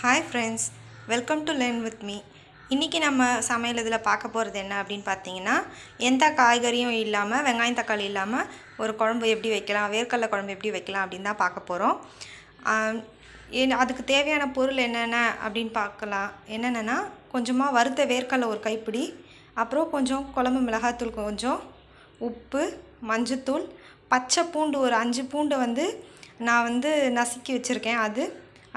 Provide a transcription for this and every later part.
Hi friends, welcome to learn with me. இன்றைக்கி நம்ம சமையல் இதில் பார்க்க போகிறது என்ன அப்படின்னு பார்த்தீங்கன்னா, எந்த காய்கறியும் இல்லாமல், வெங்காயம் தக்காளி இல்லாமல் ஒரு குழம்பு எப்படி வைக்கலாம், வேர்க்கடலை குழம்பு எப்படி வைக்கலாம் அப்படின்னு தான் பார்க்க போகிறோம். அதுக்கு தேவையான பொருள் என்னென்ன அப்படின்னு பார்க்கலாம். என்னென்னா, கொஞ்சமாக வறுத்த வேர்க்கடலை ஒரு கைப்பிடி, அப்புறம் கொஞ்சம் குழம்பு மிளகாத்தூள், கொஞ்சம் உப்பு, மஞ்சத்தூள், பச்சை பூண்டு ஒரு 5 பூண்டை நான் நசுக்கி வச்சுருக்கேன்.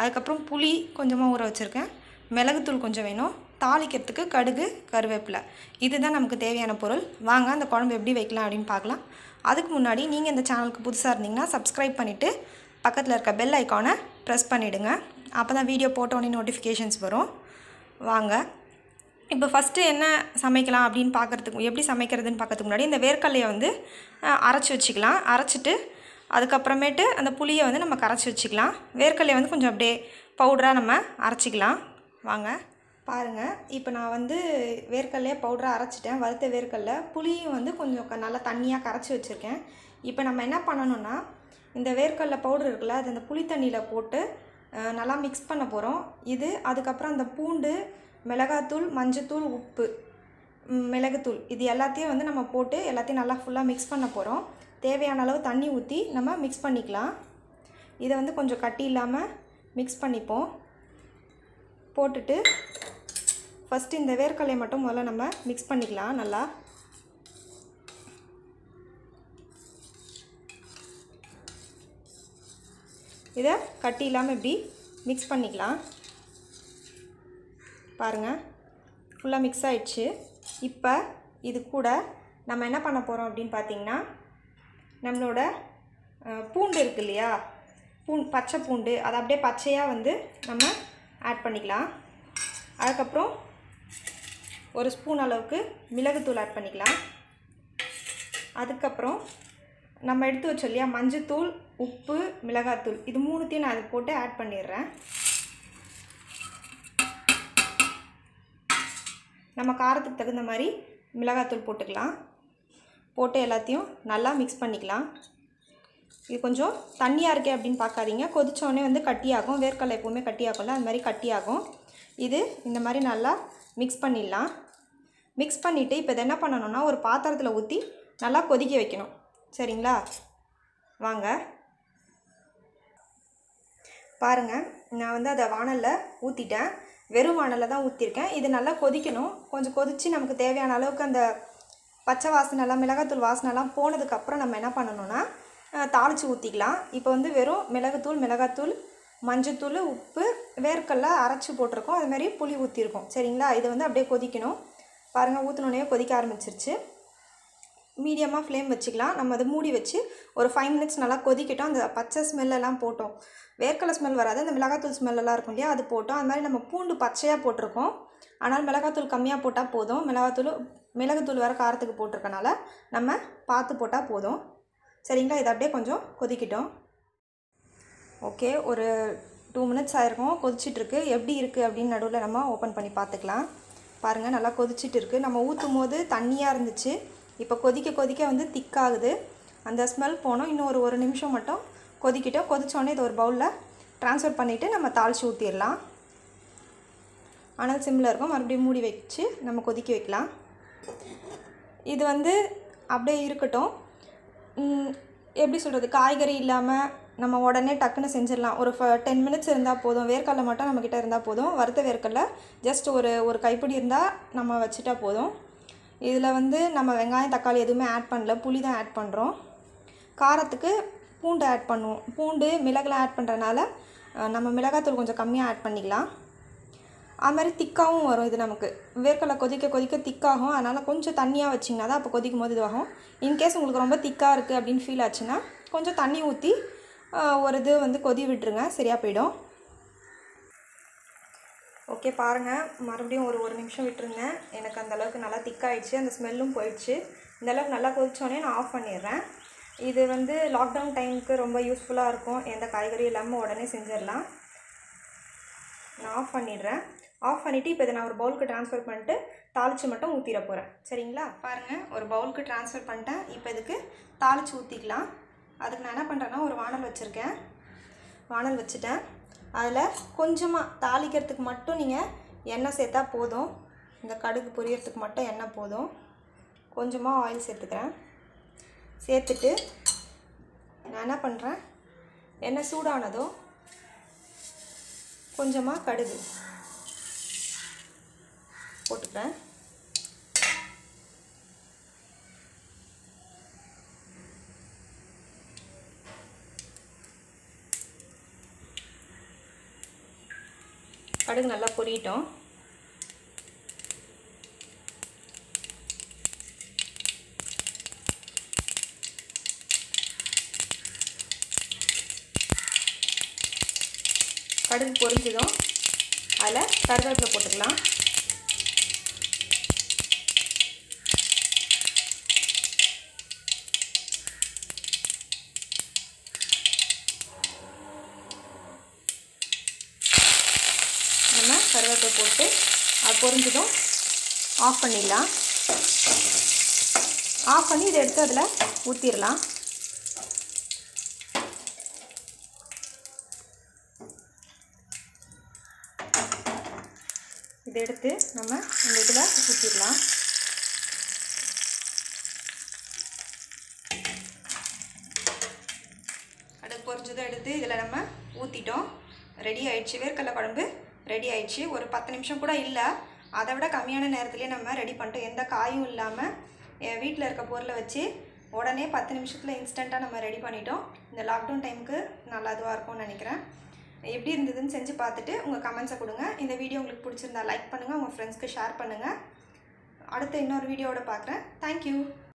அதுக்கப்புறம் புளி கொஞ்சமாக ஊற வச்சுருக்கேன். மிளகுத்தூள் கொஞ்சம் வேணும். தாளிக்கிறதுக்கு கடுகு, கருவேப்பிலை. இதுதான் நமக்கு தேவையான பொருள். வாங்க அந்த குழம்பு எப்படி வைக்கலாம் அப்படின்னு பார்க்கலாம். அதுக்கு முன்னாடி நீங்கள் இந்த சேனலுக்கு புதுசாக இருந்தீங்கன்னா சப்ஸ்கிரைப் பண்ணிவிட்டு பக்கத்தில் இருக்க பெல் ஐக்கானை ப்ரெஸ் பண்ணிவிடுங்க. அப்போ தான் வீடியோ போட்டோடனே நோட்டிஃபிகேஷன்ஸ் வரும். வாங்க இப்போ ஃபஸ்ட்டு என்ன சமைக்கலாம் அப்படின்னு பார்க்குறதுக்கு, எப்படி சமைக்கிறதுன்னு பார்க்கறதுக்கு முன்னாடி இந்த வேர்க்கடலையை அரைச்சி வச்சுக்கலாம். அரைச்சிட்டு அதுக்கப்புறமேட்டு அந்த புளியை நம்ம கரைச்சி வச்சுக்கலாம். வேர்க்கடலையை கொஞ்சம் அப்படியே பவுடராக நம்ம அரைச்சிக்கலாம். வாங்க பாருங்கள், இப்போ நான் வேர்க்கடலையை பவுடராக அரைச்சிட்டேன். வறுத்த வேர்க்கடலை, புளியும் கொஞ்சம் நல்லா தண்ணியாக கரைச்சி வச்சுருக்கேன். இப்போ நம்ம என்ன பண்ணணுன்னா, இந்த வேர்க்கடலை பவுடர் இருக்குல்ல, அது அந்த புளி தண்ணியில் போட்டு நல்லா மிக்ஸ் பண்ண போகிறோம். அதுக்கப்புறம் அந்த பூண்டு, மிளகாத்தூள், மஞ்சத்தூள், உப்பு, மிளகுத்தூள், இது எல்லாத்தையும் நம்ம போட்டு எல்லாத்தையும் நல்லா ஃபுல்லாக மிக்ஸ் பண்ண போகிறோம். தேவையான அளவு தண்ணி ஊற்றி நம்ம மிக்ஸ் பண்ணிக்கலாம். இதை கொஞ்சம் கட்டி இல்லாமல் மிக்ஸ் பண்ணிப்போம். போட்டுட்டு ஃபஸ்ட்டு இந்த வேர்க்கடலையை மட்டும் முதல்ல நம்ம மிக்ஸ் பண்ணிக்கலாம். நல்லா இதை கட்டி இல்லாமல் இப்படி மிக்ஸ் பண்ணிக்கலாம். பாருங்கள், ஃபுல்லாக மிக்ஸ் ஆகிடுச்சு. இப்போ இது கூட நம்ம என்ன பண்ண போகிறோம் அப்படின்னு பார்த்திங்கன்னா, நம்மளோட பூண்டு இருக்கு இல்லையா, பச்சை பூண்டு, அதை அப்படியே பச்சையாக நம்ம ஆட் பண்ணிக்கலாம். அதுக்கப்புறம் ஒரு ஸ்பூன் அளவுக்கு மிளகுத்தூள் ஆட் பண்ணிக்கலாம். அதுக்கப்புறம் நம்ம எடுத்து வச்சோம் இல்லையா, மஞ்சத்தூள், உப்பு, மிளகாத்தூள், இது மூணுத்தையும் நான் அது போட்டு ஆட் பண்ணிடுறேன். நம்ம காரத்துக்கு தகுந்த மாதிரி மிளகாத்தூள் போட்டுக்கலாம். போட்டு எல்லாத்தையும் நல்லா மிக்ஸ் பண்ணிக்கலாம். இது கொஞ்சம் தண்ணியாக இருக்கே அப்படின்னு பார்க்காதீங்க. கொதிச்சோடனே கட்டியாகும். வேர்க்கடலை எப்போவுமே கட்டியாகும்ல, அது மாதிரி கட்டியாகும். இந்த மாதிரி நல்லா மிக்ஸ் பண்ணிடலாம். மிக்ஸ் பண்ணிவிட்டு இப்போ இதை என்ன பண்ணணும்னா, ஒரு பாத்திரத்தில் ஊற்றி நல்லா கொதிக்க வைக்கணும். சரிங்களா? வாங்க பாருங்கள், நான் அதை வாணலில் ஊற்றிட்டேன். வெறும் வாணலில் தான் ஊற்றிருக்கேன். இது நல்லா கொதிக்கணும். கொஞ்சம் கொதித்து நமக்கு தேவையான அளவுக்கு அந்த பச்சை வாசனைலாம், மிளகாத்தூள் வாசனைலாம் போனதுக்கப்புறம் நம்ம என்ன பண்ணணும்னா, தாளித்து ஊற்றிக்கலாம். இப்போ வெறும் மிளகுத்தூள், மிளகாத்தூள், மஞ்சத்தூள், உப்பு, வேர்க்கடலை அரைச்சி போட்டிருக்கோம். அதுமாதிரி புளி ஊற்றிருக்கோம். சரிங்களா? இது அப்படியே கொதிக்கணும். பாருங்கள், ஊற்றினோடனே கொதிக்க ஆரம்பிச்சிருச்சு. மீடியமாக ஃப்ளேம் வச்சுக்கலாம். நம்ம அதை மூடி வச்சு ஒரு 5 மினிட்ஸ் நல்லா கொதிக்கட்டும். அந்த பச்சை ஸ்மெல்லெல்லாம் போட்டோம். வேர்க்கடலை ஸ்மெல் வராது, அந்த மிளகாத்தூள் ஸ்மெல்லாம் இருக்கும் இல்லையா, அது போட்டோம். அது மாதிரி நம்ம பூண்டு பச்சையாக போட்டிருக்கோம். ஆனால் மிளகாத்தூள் கம்மியாக போட்டால் போதும். மிளகுத்தூள் வேறு காரத்துக்கு போட்டிருக்கனால நம்ம பார்த்து போட்டால் போதும். சரிங்களா? இது அப்படியே கொஞ்சம் கொதிக்கட்டும். ஓகே, ஒரு 2 மினிட்ஸ் ஆகிருக்கும். கொதிச்சிட்ருக்கு. எப்படி இருக்குது அப்படின்னு நடுவில் நம்ம ஓப்பன் பண்ணி பார்த்துக்கலாம். பாருங்கள், நல்லா கொதிச்சிட்டு இருக்குது. நம்ம ஊற்றும் போது தண்ணியாக இருந்துச்சு. இப்போ கொதிக்க கொதிக்க திக்காகுது. அந்த ஸ்மெல் போனோம். இன்னும் ஒரு நிமிஷம் மட்டும் கொதிக்கிட்டோம். கொதிச்சோடனே இது ஒரு பவுலில் ட்ரான்ஸ்ஃபர் பண்ணிவிட்டு நம்ம தாளித்து ஊற்றிடலாம். ஆனால் சிம்மில் இருக்கும். மறுபடியும் மூடி வச்சு நம்ம கொதிக்க வைக்கலாம். இது அப்படியே இருக்கட்டும். எப்படி சொல்கிறது, காய்கறி இல்லாமல் நம்ம உடனே டக்குன்னு செஞ்சிடலாம். ஒரு 10 மினிட்ஸ் இருந்தால் போதும். வேர்க்கடலை மட்டும் நம்மக்கிட்ட இருந்தால் போதும். வறுத்த வேர்க்கடலை ஜஸ்ட் ஒரு கைப்பிடி இருந்தால் நம்ம வச்சுட்டா போதும். இதில் நம்ம வெங்காயம் தக்காளி எதுவுமே ஆட் பண்ணல, புளி தான் ஆட் பண்ணுறோம். காரத்துக்கு பூண்டு ஆட் பண்ணுவோம். பூண்டு மிளகுலாம் ஆட் பண்ணுறனால நம்ம மிளகாத்தூள் கொஞ்சம் கம்மியாக ஆட் பண்ணிக்கலாம். அது மாதிரி திக்காகவும் வரும். இது நமக்கு வேர்க்கடலை கொதிக்க கொதிக்க திக்காகும். அதனால் கொஞ்சம் தண்ணியாக வச்சிங்கன்னா தான் அப்போ கொதிக்கும் போது இதுவாகும். இன்கேஸ் உங்களுக்கு ரொம்ப திக்காக இருக்குது அப்படின்னு ஃபீல் ஆச்சுன்னா கொஞ்சம் தண்ணி ஊற்றி ஒரு கொதி விட்டுருங்க, சரியாக போயிடும். ஓகே, பாருங்கள், மறுபடியும் ஒரு நிமிஷம் விட்டுருங்க. எனக்கு அந்தளவுக்கு நல்லா திக்காகிடுச்சு. அந்த ஸ்மெல்லும் போயிடுச்சு. இந்தளவுக்கு நல்லா கொதிச்சோடனே நான் ஆஃப் பண்ணிடுறேன். இது லாக்டவுன் டைமுக்கு ரொம்ப யூஸ்ஃபுல்லாக இருக்கும். எந்த காய்கறி இல்லாமல் உடனே செஞ்சிடலாம். நான் ஆஃப் பண்ணிடுறேன். ஆஃப் பண்ணிவிட்டு இப்போ இதை நான் ஒரு பவுலுக்கு ட்ரான்ஸ்ஃபர் பண்ணிட்டு தாளித்து மட்டும் ஊற்றிட போகிறேன். சரிங்களா? பாருங்கள், ஒரு பவுலுக்கு ட்ரான்ஸ்ஃபர் பண்ணிட்டேன். இப்போ இதுக்கு தாளித்து ஊற்றிக்கலாம். அதுக்கு நான் என்ன பண்ணுறேன்னா, ஒரு வாணல் வச்சுருக்கேன். வாணல் வச்சுட்டேன். அதில் கொஞ்சமாக தாளிக்கிறதுக்கு மட்டும் நீங்கள் எண்ணெய் சேர்த்தா போதும். இந்த கடுகு பொரியறதுக்கு மட்டும் எண்ணெய் போதும். கொஞ்சமாக ஆயில் சேர்த்துக்கிறேன். சேர்த்துட்டு நான் என்ன பண்ணுறேன், எண்ணெய் சூடானதும் கொஞ்சமாக கடுகு போட்டுக்கிறேன். கடுகு நல்லா பொரியட்டும். கடுகு பொரிஞ்சதும் அதில் கருவேப்பிலை போட்டுக்கலாம். நம்ம கருவேப்பிலை போட்டு அது பொரிஞ்சதும் ஆஃப் பண்ணிடலாம். ஆஃப் பண்ணி இதை எடுத்து அதில் ஊற்றிடலாம். இதை எடுத்து நம்ம இந்த இதில் ஊற்றிடலாம். கடுகு பொரிஞ்சதும் எடுத்து இதில் நம்ம ஊற்றிட்டோம். ரெடி ஆயிடுச்சு. வேர்க்கடலை குழம்பு ரெடி ஆயிடுச்சு. ஒரு 10 நிமிஷம் கூட இல்லை, அதை விட கம்மியான நேரத்துலேயே நம்ம ரெடி பண்ணிட்டோம். எந்த காயும் இல்லாமல் என் வீட்டில் இருக்க பொருளை வச்சு உடனே 10 நிமிஷத்தில் இன்ஸ்டண்ட்டாக நம்ம ரெடி பண்ணிட்டோம். இந்த லாக்டவுன் டைமுக்கு நல்லா இதுவாக இருக்கும்னு நினைக்கிறேன். எப்படி இருந்ததுன்னு செஞ்சு பார்த்துட்டு உங்கள் கமெண்ட்ஸை கொடுங்க. இந்த வீடியோ உங்களுக்கு பிடிச்சிருந்தா லைக் பண்ணுங்கள், உங்கள் ஃப்ரெண்ட்ஸ்க்கு ஷேர் பண்ணுங்கள். அடுத்த இன்னொரு வீடியோவோட பார்க்குறேன். தேங்க்யூ.